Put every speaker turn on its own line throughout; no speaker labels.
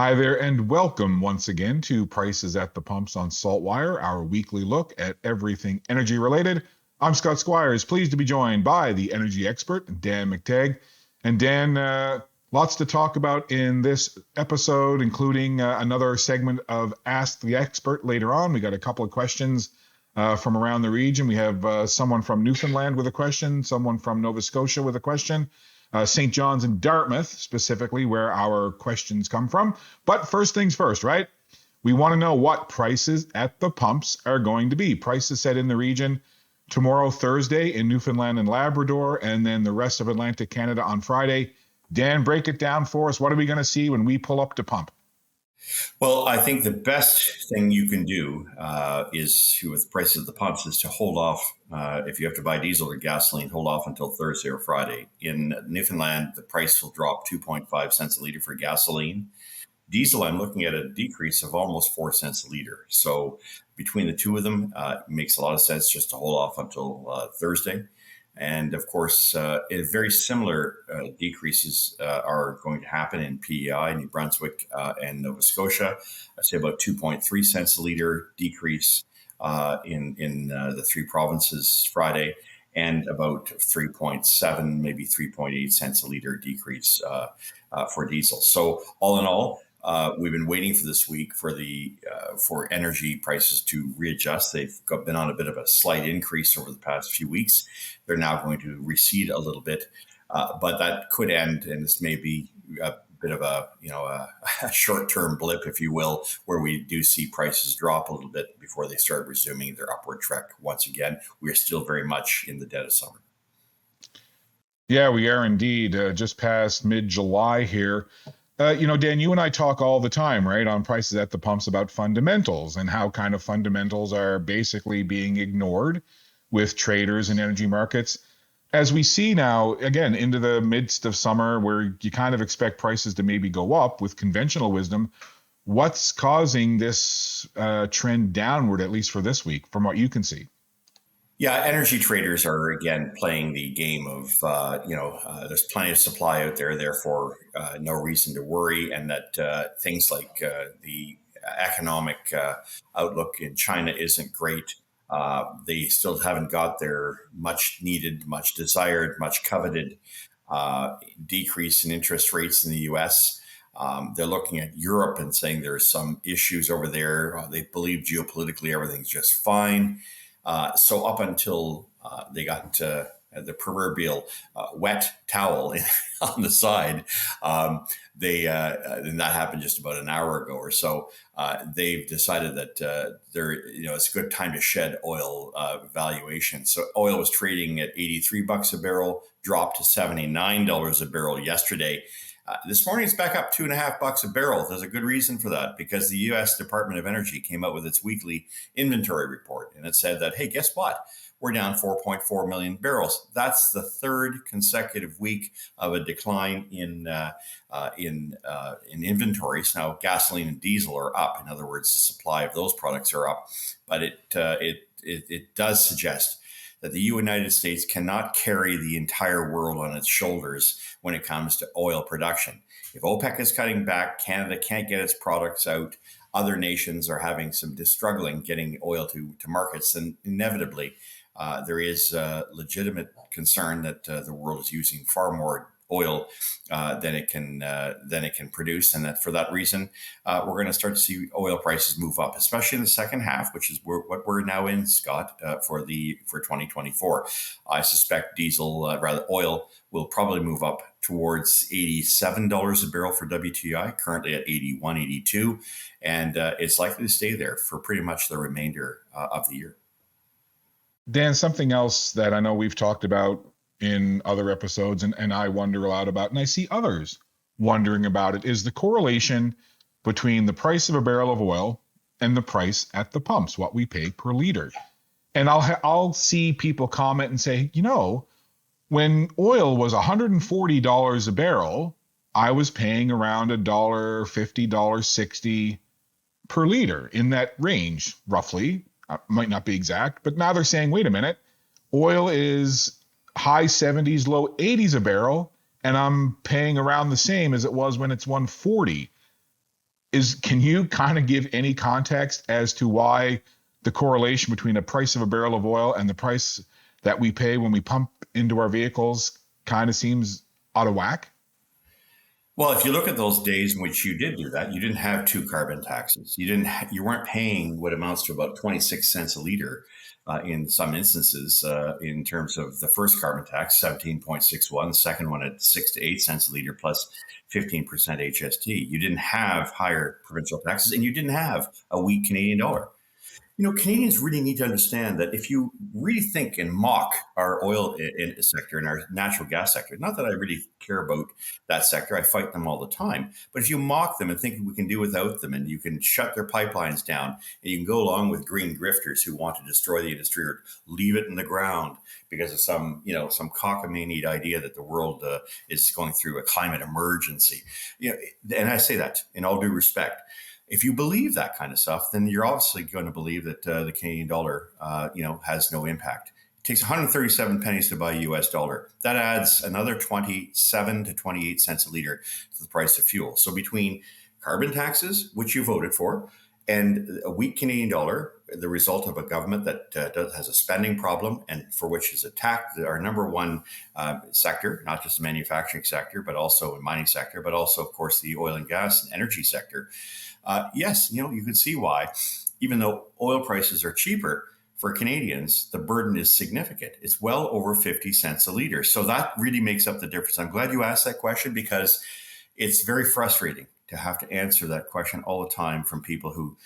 Hi there, and welcome once again to Prices at the Pumps on SaltWire, our weekly look at everything energy related. I'm Scott Squires, pleased to be joined by the energy expert, Dan McTagg. And Dan, lots to talk about in this episode, including another segment of Ask the Expert later on. We got a couple of questions from around the region. We have someone from Newfoundland with a question, someone from Nova Scotia with a question. St. John's and Dartmouth, specifically, where our questions come from. But first things first, right? We want to know what prices at the pumps are going to be. Prices set in the region tomorrow, Thursday, in Newfoundland and Labrador, and then the rest of Atlantic Canada on Friday. Dan, break it down for us. What are we going to see when we pull up to pump?
Well, I think the best thing you can do with prices at the pumps is to hold off. If you have to buy diesel or gasoline, hold off until Thursday or Friday. In Newfoundland, the price will drop 2.5 cents a liter for gasoline. Diesel, I'm looking at a decrease of almost 4 cents a liter. So between the two of them, it makes a lot of sense just to hold off until Thursday. And of course, very similar decreases are going to happen in PEI, New Brunswick, and Nova Scotia. I'd say about 2.3 cents a liter decrease in the three provinces Friday, and about 3.7, maybe 3.8 cents a liter decrease for diesel. So all in all, we've been waiting for this week for energy prices to readjust. They've been on a bit of a slight increase over the past few weeks. They're now going to recede a little bit, but that could end, and this may be a bit of a short-term blip, if you will, where we do see prices drop a little bit before they start resuming their upward trek once again. We're still very much in the dead of summer.
Yeah, we are indeed just past mid-July here. Dan, you and I talk all the time, right, on Prices at the Pumps about fundamentals and how kind of fundamentals are basically being ignored with traders and energy markets. As we see now, again, into the midst of summer where you kind of expect prices to maybe go up with conventional wisdom, what's causing this trend downward, at least for this week, from what you can see?
Yeah, energy traders are again playing the game of, there's plenty of supply out there, therefore no reason to worry, and that things like the economic outlook in China isn't great. They still haven't got their much needed, much desired, much coveted decrease in interest rates in the US. They're looking at Europe and saying there's some issues over there. They believe geopolitically everything's just fine. So up until they got the proverbial wet towel on the side, and that happened just about an hour ago or so. They've decided that it's a good time to shed oil valuation. So oil was trading at $83 a barrel, dropped to $79 a barrel yesterday. This morning, it's back up $2.50 a barrel. There's a good reason for that, because the U.S. Department of Energy came out with its weekly inventory report, and it said that, hey, guess what? We're down 4.4 million barrels. That's the third consecutive week of a decline in inventories. Now, gasoline and diesel are up. In other words, the supply of those products are up, but it does suggest that the United States cannot carry the entire world on its shoulders when it comes to oil production. If OPEC is cutting back, Canada can't get its products out, other nations are having some struggling getting oil to markets, and inevitably there is legitimate concern that the world is using far more oil than it can produce, and that for that reason we're going to start to see oil prices move up, especially in the second half, which is what we're now in, Scott, for 2024. I suspect oil will probably move up towards $87 a barrel for WTI, currently at 81, 82, and it's likely to stay there for pretty much the remainder of the year.
Dan, something else that I know we've talked about in other episodes, and I wonder a lot about, and I see others wondering about it, is the correlation between the price of a barrel of oil and the price at the pumps, what we pay per liter. And I'll see people comment and say, when oil was $140 a barrel, I was paying around $1.50, $1.60 per liter, in that range, roughly. Might not be exact, but now they're saying, wait a minute, oil is high 70s, low 80s a barrel, and I'm paying around the same as it was when it's 140. Can you kind of give any context as to why the correlation between the price of a barrel of oil and the price that we pay when we pump into our vehicles kind of seems out of whack?
Well, if you look at those days in which you did do that, you didn't have two carbon taxes. You weren't paying what amounts to about 26 cents a liter in some instances in terms of the first carbon tax, 17.61, the second one at 6 to 8 cents a liter plus 15% HST. You didn't have higher provincial taxes, and you didn't have a weak Canadian dollar. Canadians really need to understand that if you really think and mock our oil sector and our natural gas sector, not that I really care about that sector, I fight them all the time. But if you mock them and think we can do without them and you can shut their pipelines down and you can go along with green grifters who want to destroy the industry or leave it in the ground because of some cockamamie idea that the world is going through a climate emergency, and I say that in all due respect. If you believe that kind of stuff, then you're obviously going to believe that the Canadian dollar, has no impact. It takes 137 pennies to buy a US dollar. That adds another 27 to 28 cents a liter to the price of fuel. So between carbon taxes, which you voted for, and a weak Canadian dollar, the result of a government that has a spending problem and for which has attacked our number one sector, not just the manufacturing sector, but also the mining sector, but also, of course, the oil and gas and energy sector. Yes, you can see why, even though oil prices are cheaper for Canadians, the burden is significant. It's well over 50 cents a liter. So that really makes up the difference. I'm glad you asked that question because it's very frustrating to have to answer that question all the time from people who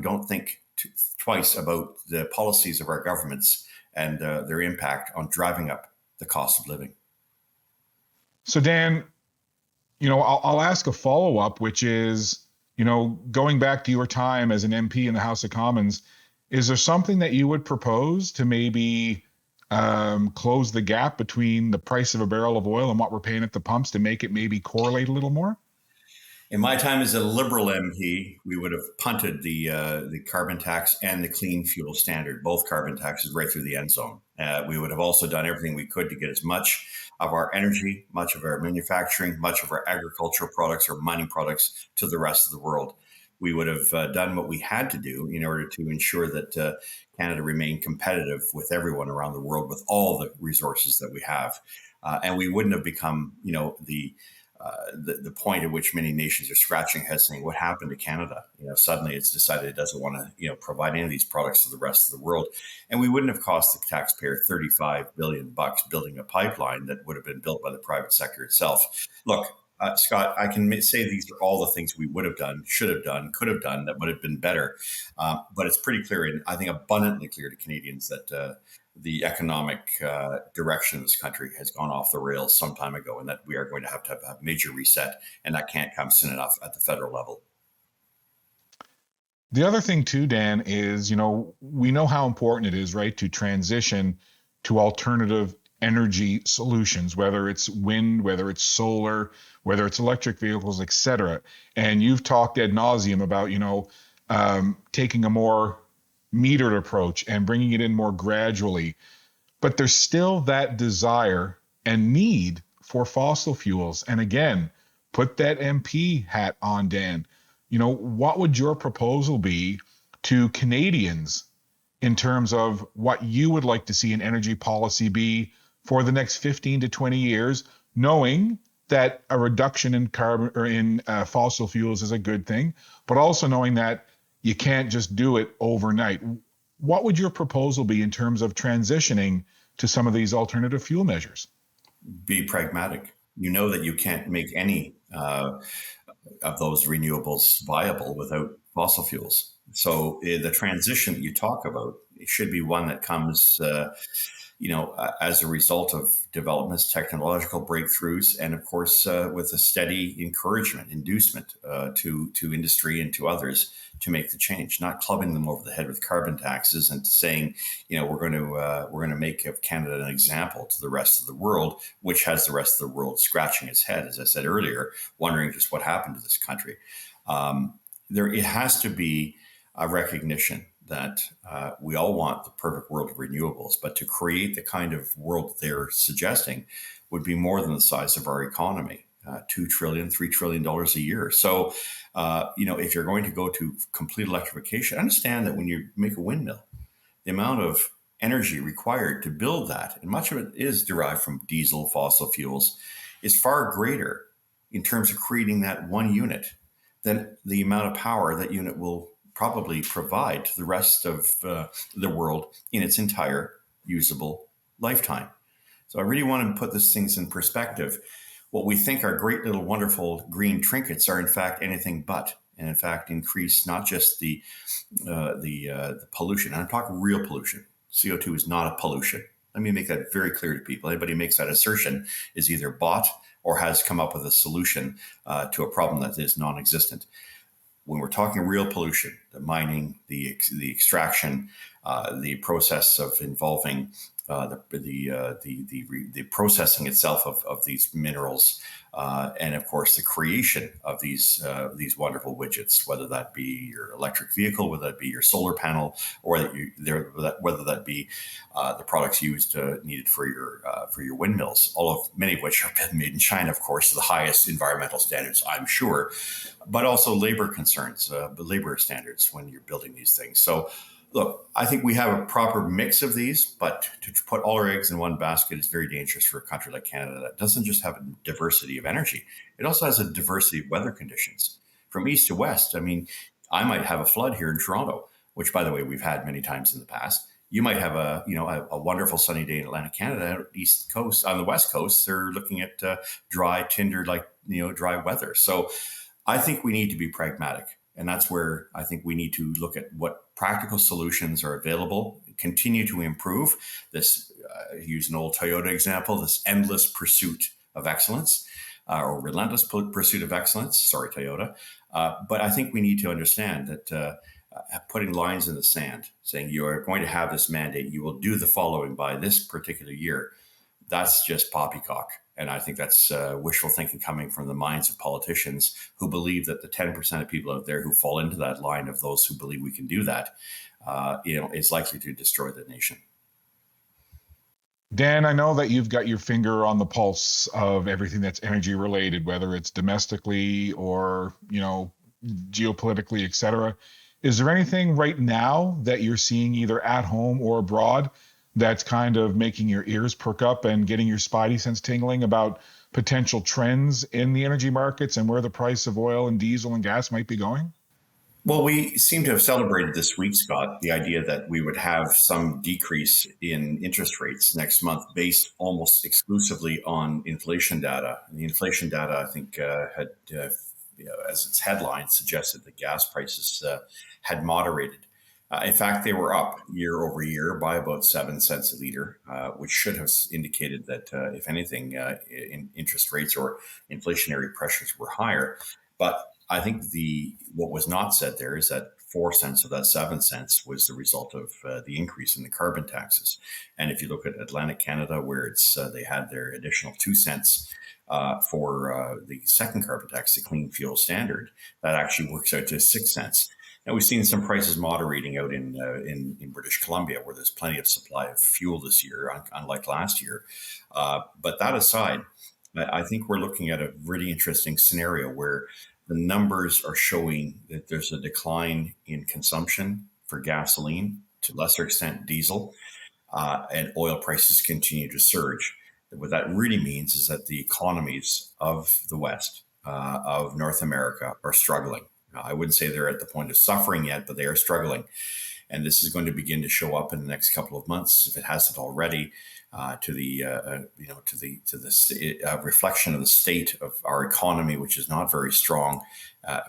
don't think twice about the policies of our governments and their impact on driving up the cost of living.
So, Dan, I'll ask a follow up, which is, going back to your time as an MP in the House of Commons, is there something that you would propose to maybe close the gap between the price of a barrel of oil and what we're paying at the pumps to make it maybe correlate a little more?
In my time as a Liberal MP, we would have punted the carbon tax and the clean fuel standard, both carbon taxes, right through the end zone. We would have also done everything we could to get as much of our energy, much of our manufacturing, much of our agricultural products or mining products to the rest of the world. We would have done what we had to do in order to ensure that Canada remained competitive with everyone around the world with all the resources that we have. And we wouldn't have become, the point at which many nations are scratching heads saying, what happened to Canada? Suddenly it's decided it doesn't want to, provide any of these products to the rest of the world. And we wouldn't have cost the taxpayer $35 billion building a pipeline that would have been built by the private sector itself. Look, Scott, I can say these are all the things we would have done, should have done, could have done that would have been better. But it's pretty clear, and I think abundantly clear to Canadians that the economic direction of this country has gone off the rails some time ago, and that we are going to have a major reset, and that can't come soon enough at the federal level.
The other thing too, Dan, is, we know how important it is, right, to transition to alternative energy solutions, whether it's wind, whether it's solar, whether it's electric vehicles, et cetera. And you've talked ad nauseum about, taking a more metered approach and bringing it in more gradually. But there's still that desire and need for fossil fuels. And again, put that MP hat on, Dan. What would your proposal be to Canadians in terms of what you would like to see an energy policy be for the next 15 to 20 years, knowing that a reduction in carbon or in fossil fuels is a good thing, but also knowing that you can't just do it overnight? What would your proposal be in terms of transitioning to some of these alternative fuel measures?
Be pragmatic. You know that you can't make any of those renewables viable without fossil fuels. So the transition that you talk about should be one that comes as a result of developments, technological breakthroughs, and of course, with a steady encouragement, inducement to industry and to others to make the change, not clubbing them over the head with carbon taxes and saying, we're going to make of Canada an example to the rest of the world, which has the rest of the world scratching its head, as I said earlier, wondering just what happened to this country. It has to be a recognition that we all want the perfect world of renewables, but to create the kind of world they're suggesting would be more than the size of our economy. $2 trillion, $3 trillion a year. So, if you're going to go to complete electrification, understand that when you make a windmill, the amount of energy required to build that, and much of it is derived from diesel, fossil fuels, is far greater in terms of creating that one unit than the amount of power that unit will probably provide to the rest of the world in its entire usable lifetime. So I really want to put these things in perspective. What we think are great little wonderful green trinkets are in fact anything but, and in fact increase not just the pollution. I'm talking real pollution. CO2 is not a pollution. Let me make that very clear to people. Anybody who makes that assertion is either bought or has come up with a solution to a problem that is non-existent. When we're talking real pollution, the mining, the extraction, the process of involving the processing itself of these minerals, and of course the creation of these wonderful widgets, whether that be your electric vehicle, whether that be your solar panel, or whether that be the products used needed for your windmills, many of which are made in China, of course, to the highest environmental standards, I'm sure, but also labor concerns, labor standards when you're building these things. So, look, I think we have a proper mix of these, but to put all our eggs in one basket is very dangerous for a country like Canada that doesn't just have a diversity of energy. It also has a diversity of weather conditions from east to west. I mean, I might have a flood here in Toronto, which, by the way, we've had many times in the past. You might have a wonderful sunny day in Atlantic Canada, East Coast. On the West Coast, they're looking at dry, tinder, dry weather. So I think we need to be pragmatic. And that's where I think we need to look at what practical solutions are available, continue to improve this, use an old Toyota example, this endless pursuit of excellence or relentless pursuit of excellence. Sorry, Toyota. But I think we need to understand that putting lines in the sand, saying you are going to have this mandate, you will do the following by this particular year, that's just poppycock. And I think that's wishful thinking coming from the minds of politicians who believe that the 10% of people out there who fall into that line of those who believe we can do that, is likely to destroy the nation.
Dan, I know that you've got your finger on the pulse of everything that's energy related, whether it's domestically or, geopolitically, et cetera. Is there anything right now that you're seeing either at home or abroad that's kind of making your ears perk up and getting your spidey sense tingling about potential trends in the energy markets and where the price of oil and diesel and gas might be going?
Well, we seem to have celebrated this week, Scott, the idea that we would have some decrease in interest rates next month based almost exclusively on inflation data. And the inflation data, I think, had, as its headline suggested, that gas prices had moderated. In fact, they were up year over year by about 7 cents a liter, which should have indicated that, if anything, interest rates or inflationary pressures were higher. But I think what was not said there is that 4 cents of that 7 cents was the result of the increase in the carbon taxes. And if you look at Atlantic Canada, where they had their additional 2 cents for the second carbon tax, the clean fuel standard, that actually works out to 6 cents. Now, we've seen some prices moderating out in British Columbia, where there's plenty of supply of fuel this year, unlike last year. But that aside, I think we're looking at a really interesting scenario where the numbers are showing that there's a decline in consumption for gasoline, to a lesser extent diesel, and oil prices continue to surge. What that really means is that the economies of the West, of North America, are struggling. I wouldn't say they're at the point of suffering yet, but they are struggling. And this is going to begin to show up in the next couple of months, if it hasn't already, to the reflection of the state of our economy, which is not very strong,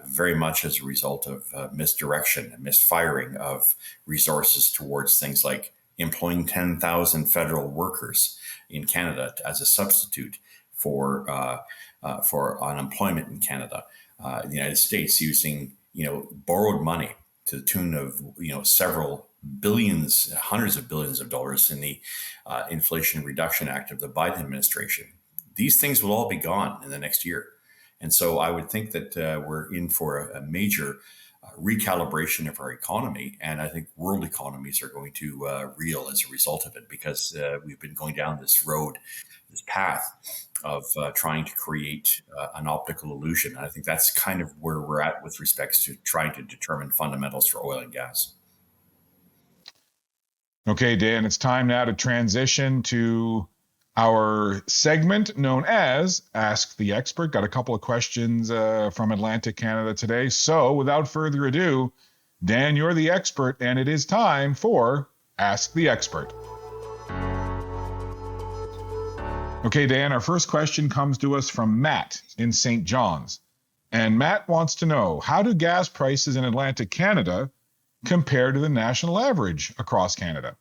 very much as a result of misdirection and misfiring of resources towards things like employing 10,000 federal workers in Canada as a substitute for unemployment in Canada. The United States using borrowed money to the tune of several billions, hundreds of billions of dollars in the Inflation Reduction Act of the Biden administration. These things will all be gone in the next year, and so I would think that we're in for a major recalibration of our economy. And I think world economies are going to reel as a result of it, because we've been going down this road, this path of trying to create an optical illusion. And I think that's kind of where we're at with respects to trying to determine fundamentals for oil and gas.
Okay, Dan, it's time now to transition to our segment known as Ask the Expert. Got a couple of questions from Atlantic Canada today. So without further ado, Dan, you're the expert, and it is time for Ask the Expert. Okay, Dan, our first question comes to us from Matt in St. John's. And Matt wants to know, how do gas prices in Atlantic Canada compare to the national average across Canada?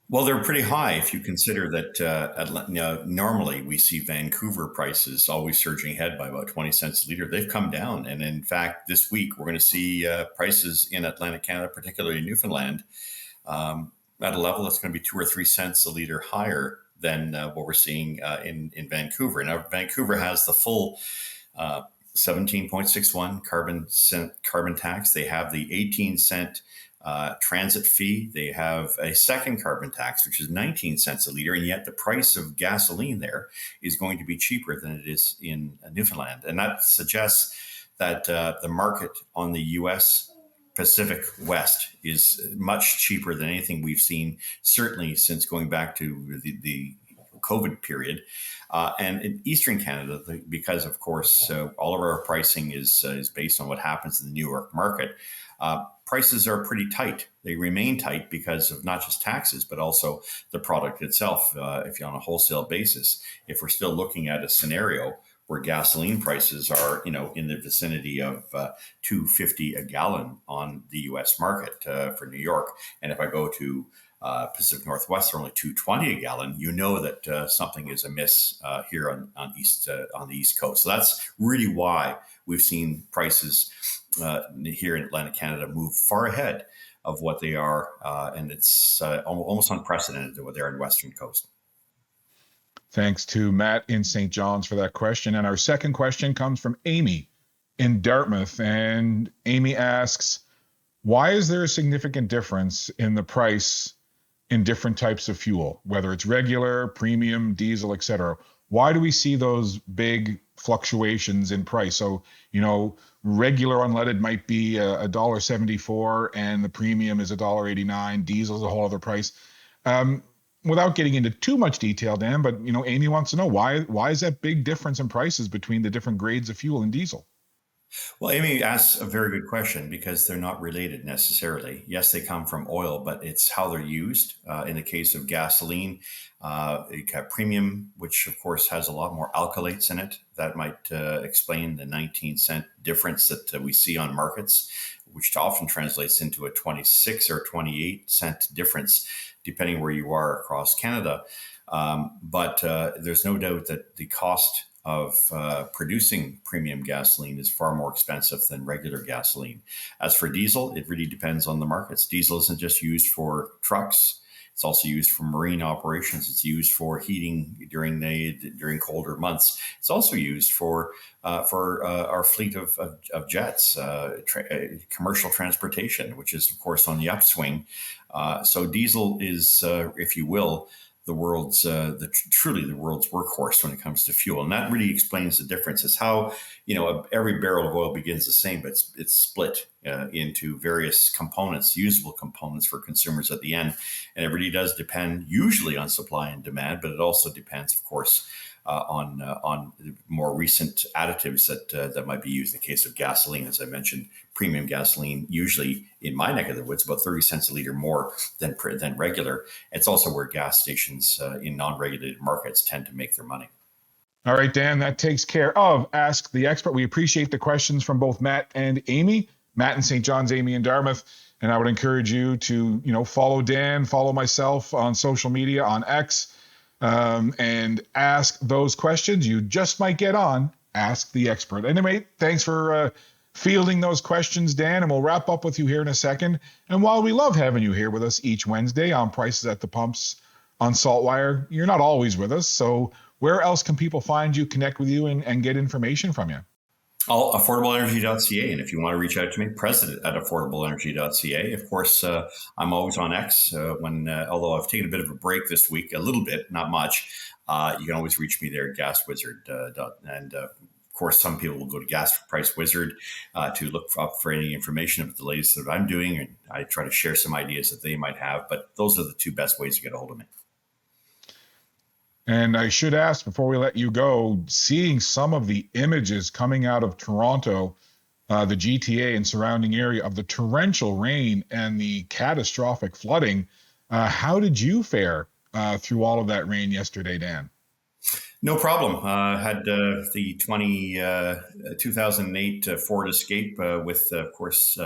Well, they're pretty high if you consider that normally we see Vancouver prices always surging ahead by about 20 cents a liter. They've come down. And in fact, this week, we're going to see prices in Atlantic Canada, particularly in Newfoundland, at a level that's going to be 2 or 3 cents a liter higher than what we're seeing in Vancouver. Now, Vancouver has the full 17.61 carbon tax. They have the 18-cent transit fee. They have a second carbon tax, which is 19 cents a liter. And yet the price of gasoline there is going to be cheaper than it is in Newfoundland. And that suggests that the market on the U.S. Pacific West is much cheaper than anything we've seen, certainly since going back to the COVID period. And in Eastern Canada, because of course, all of our pricing is based on what happens in the New York market, prices are pretty tight. They remain tight because of not just taxes, but also the product itself. If you're on a wholesale basis, if we're still looking at a scenario where gasoline prices are, in the vicinity of $2.50 a gallon on the U.S. market for New York, and if I go to Pacific Northwest, they're only $2.20 a gallon, that something is amiss here on the East Coast. So that's really why we've seen prices here in Atlantic Canada move far ahead of what they are, and it's almost unprecedented to what they are in the Western Coast.
Thanks to Matt in St. John's for that question. And our second question comes from Amy in Dartmouth. And Amy asks, why is there a significant difference in the price in different types of fuel, whether it's regular, premium, diesel, et cetera? Why do we see those big fluctuations in price? So, regular unleaded might be $1.74 and the premium is $1.89. Diesel is a whole other price. Without getting into too much detail, Dan, but Amy wants to know why is that big difference in prices between the different grades of fuel and diesel?
Well, Amy asks a very good question, because they're not related necessarily. Yes, they come from oil, but it's how they're used. In the case of gasoline, you have premium, which of course has a lot more alkylates in it. That might explain the 19-cent difference that we see on markets, which often translates into a 26 or 28-cent difference, depending where you are across Canada. But there's no doubt that the cost of producing premium gasoline is far more expensive than regular gasoline. As for diesel, it really depends on the markets. Diesel isn't just used for trucks. It's also used for marine operations. It's used for heating during colder months. It's also used for our fleet of jets, commercial transportation, which is of course on the upswing. So diesel is, if you will, truly the world's workhorse when it comes to fuel. And that really explains the difference. It's how, every barrel of oil begins the same, but it's split into various components, usable components for consumers at the end. And it really does depend usually on supply and demand, but it also depends, of course, on more recent additives that might be used. In the case of gasoline, as I mentioned, premium gasoline, usually in my neck of the woods, about 30 cents a liter more than regular. It's also where gas stations in non-regulated markets tend to make their money.
All right, Dan, that takes care of Ask the Expert. We appreciate the questions from both Matt and Amy. Matt in St. John's, Amy in Dartmouth. And I would encourage you to, follow Dan, follow myself on social media, on X, and ask those questions. You just might get on Ask the Expert. Anyway, thanks for fielding those questions, Dan, and we'll wrap up with you here in a second. And while we love having you here with us each Wednesday on Prices at the Pumps on SaltWire, you're not always with us. So where else can people find you, connect with you, and get information from you?
Affordableenergy.ca. And if you want to reach out to me, president at affordableenergy.ca. Of course, I'm always on X although I've taken a bit of a break this week, a little bit, not much. You can always reach me there, Gas Wizard. Of course, some people will go to Gas Price Wizard to look up for any information about the latest that I'm doing. And I try to share some ideas that they might have. But those are the two best ways to get a hold of me.
And I should ask before we let you go, seeing some of the images coming out of Toronto, the GTA and surrounding area of the torrential rain and the catastrophic flooding, how did you fare through all of that rain yesterday, Dan?
No problem. Had the 2008 Ford Escape with, of course,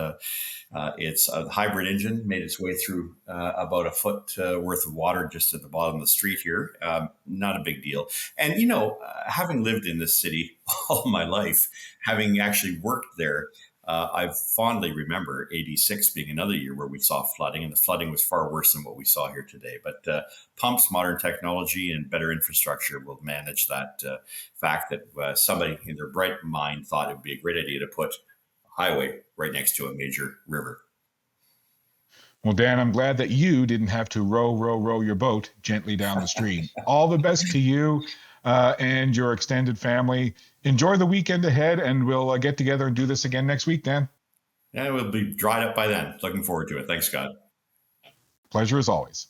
its hybrid engine made its way through about a foot worth of water just at the bottom of the street here. Not a big deal. And, having lived in this city all my life, having actually worked there, I fondly remember 86 being another year where we saw flooding, and the flooding was far worse than what we saw here today. But pumps, modern technology, and better infrastructure will manage that fact that somebody in their bright mind thought it would be a great idea to put a highway right next to a major river.
Well, Dan, I'm glad that you didn't have to row your boat gently down the stream. All the best to you and your extended family. Enjoy the weekend ahead, and we'll get together and do this again next week, Dan.
Yeah, we'll be dried up by then. Looking forward to it. Thanks, Scott.
Pleasure as always.